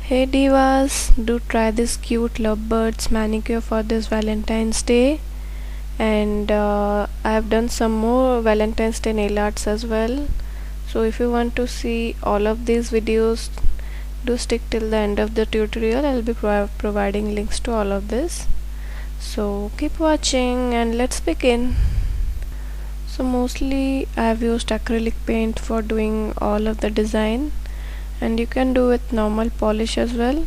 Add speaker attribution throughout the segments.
Speaker 1: Hey divas, do try this cute lovebirds manicure for this Valentine's Day. And I have done some more Valentine's Day nail arts as well. So if you want to see all of these videos, do stick till the end of the tutorial. I'll be providing links to all of this. So keep watching and let's begin. So mostly I have used acrylic paint for doing all of the design, and you can do with normal polish as well.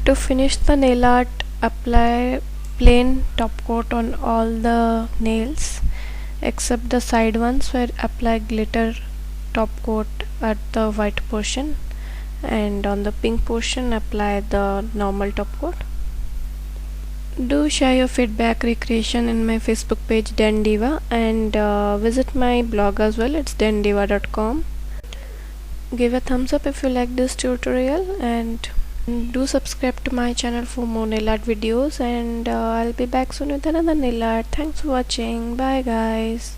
Speaker 1: To finish the nail art, apply plain top coat on all the nails except the side ones, where apply glitter top coat at the white portion, and on the pink portion apply the normal top coat. Do share your feedback recreation in my Facebook page DenDiva, and visit my blog as well. It's dendiva.com. Give a thumbs up if you like this tutorial, and do subscribe to my channel for more nail art videos, and I'll be back soon with another nail art. Thanks for watching. Bye guys.